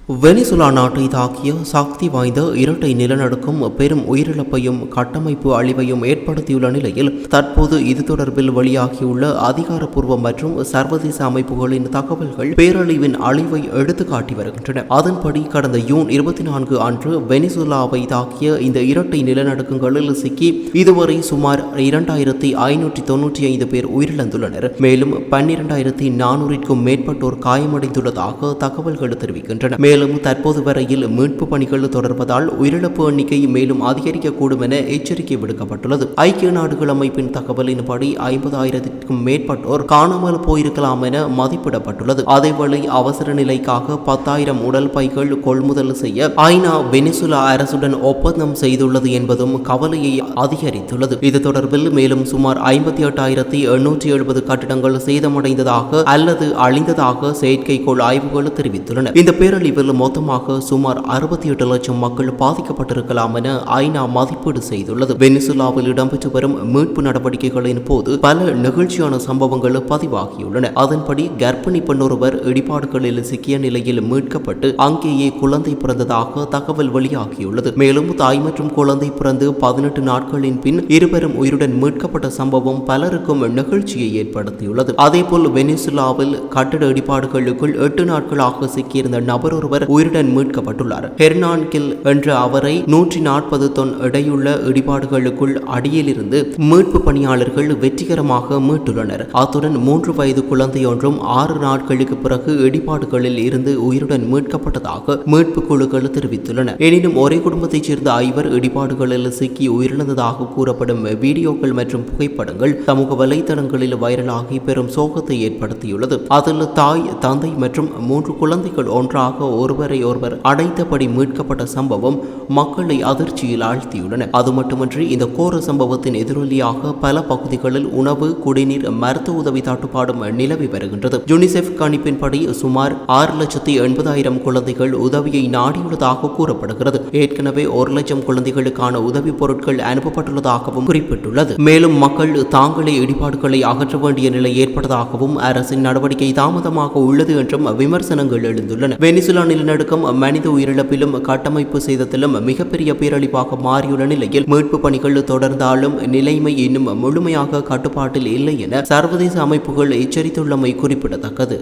Venezuela நாட்டை தாக்கிய சக்தி வாய்ந்த இரட்டை நிலநடுக்கம் பெரும் உயிரிழப்பையும் கட்டமைப்பு அழிவையும் ஏற்படுத்தியுள்ள நிலையில் தற்போது இது தொடர்பில் வெளியாகியுள்ள அதிகாரப்பூர்வ மற்றும் சர்வதேச அமைப்புகளின் தகவல்கள் பேரழிவின் அழிவை எடுத்துக்காட்டி வருகின்றன. அதன்படி கடந்த ஜூன் 24 அன்று வெனிசுலாவை தாக்கிய இந்த இரட்டை நிலநடுக்கங்களில் சிக்கி இதுவரை சுமார் 2595 பேர் உயிரிழந்துள்ளனர். மேலும் 12,400க்கும் மேற்பட்டோர் காயமடைந்துள்ளதாக தகவல்கள் தெரிவிக்கின்றன. மேலும் தற்போது வரையில் மீட்பு பணிகள் தொடர்வதால் உயிரிழப்பு எண்ணிக்கை மேலும் அதிகரிக்கக்கூடும் என எச்சரிக்கை விடுக்கப்பட்டுள்ளது. ஐக்கிய நாடுகள் அமைப்பின் தகவலின்படி 50,000க்கும் மேற்பட்டோர் காணாமல் போயிருக்கலாம் என மதிப்பிடப்பட்டுள்ளது. அதேவேளை அவசர நிலைக்காக 10,000 உடல் பைகள் கொள்முதல் செய்ய ஐநா வெனிசுலா அரசுடன் ஒப்பந்தம் செய்துள்ளது என்பதும் கவலையை அதிகரித்துள்ளது. இது தொடர்பில் மேலும் சுமார் 58,870 கட்டிடங்கள் சேதமடைந்ததாக அல்லது அழிந்ததாக செயற்கைக்கோள் ஆய்வுகள் தெரிவித்துள்ளன. இந்த பேரழிவில் மொத்தமாக சுமார் 68 லட்சம் மக்கள் பாதிக்கப்பட்டிருக்கலாம் என ஐநா மதிப்பீடு செய்துள்ளது. வெனிசுலாவில் இடம்பெற்று வரும் மீட்பு நடவடிக்கைகளின் போது பல நெகிழ்ச்சியான சம்பவங்கள் பதிவாகியுள்ளன. அதன்படி கர்ப்பிணி பெண்ணொருவர் இடிபாடுகளில் சிக்கிய நிலையில் மீட்கப்பட்டு அங்கேயே குழந்தை பிறந்ததாக தகவல் வெளியாகியுள்ளது. மேலும் தாய் மற்றும் குழந்தை பிறந்து 18 நாட்களின் பின் இருவரும் உயிருடன் மீட்கப்பட்ட சம்பவம் பலருக்கும் நெகிழ்ச்சியை ஏற்படுத்தியுள்ளது. அதேபோல் வெனிசுலாவில் கட்டிட இடிபாடுகளுக்குள் 8 நாட்களாக சிக்கியிருந்த நபர் ஒருவர் உயிருடன் மீட்கப்பட்டுள்ளார். ஹெர்னான்கில் என்ற அவரை 140 தொன் எடையுள்ள இடிபாடுகளுக்குள் அடியிலிருந்து மீட்பு பணியாளர்கள் வெற்றிகரமாக மீட்டுள்ளனர். அத்துடன் 3 வயது குழந்தையொன்றும் 6 நாட்களுக்கு பிறகு இடிபாடுகளில் இருந்து உயிருடன் மீட்கப்பட்டதாக மீட்பு குழுக்கள் தெரிவித்துள்ளன. எனினும் ஒரே குடும்பத்தைச் சேர்ந்த 5 இடிபாடுகளில் சிக்கி உயிரிழந்ததாக கூறப்படும் வீடியோக்கள் மற்றும் புகைப்படங்கள் சமூக வலைதளங்களில் வைரலாகி பெரும் சோகத்தை ஏற்படுத்தியுள்ளது. அதில் தாய், தந்தை மற்றும் 3 குழந்தைகள் ஒன்றாக ஒருவரை ஒருவர் அடைத்தபடி மீட்கப்பட்ட சம்பவம் மக்களை அதிர்ச்சியில் ஆழ்த்தியுள்ளன. அது மட்டுமின்றி இந்த கோர சம்பவத்தின் எதிரொலியாக பல பகுதிகளில் உணவு, குடிநீர், மருத்துவ உதவி தட்டுப்பாடும் நிலவி வருகின்றது. யுனிசெஃப் கணிப்பின்படி சுமார் 6,80,000 குழந்தைகள் உதவியை நாடியுள்ளதாக கூறப்படுகிறது. ஏற்கனவே 1 லட்சம் குழந்தைகளுக்கான உதவி பொருட்கள் அனுப்பப்பட்டுள்ளதாகவும் குறிப்பிட்டுள்ளது. மேலும் மக்கள் தாங்களே இடிபாடுகளை அகற்ற வேண்டிய நிலை ஏற்பட்டதாகவும் அரசின் நடவடிக்கை தாமதமாக உள்ளது என்றும் விமர்சனங்கள் எழுந்துள்ளன. வெனிசுலா நிலநடுக்கம் மனித உயிரிழப்பிலும் கட்டமைப்பு சேதத்திலும் மிகப்பெரிய பேரழிவாக மாறியுள்ள நிலையில் மீட்பு பணிகள் தொடர்ந்தாலும் நிலைமை இன்னும் முழுமையாக கட்டுப்பாட்டில் இல்லை என சர்வதேச அமைப்புகள் எச்சரித்துள்ளமை குறிப்பிடத்தக்கது.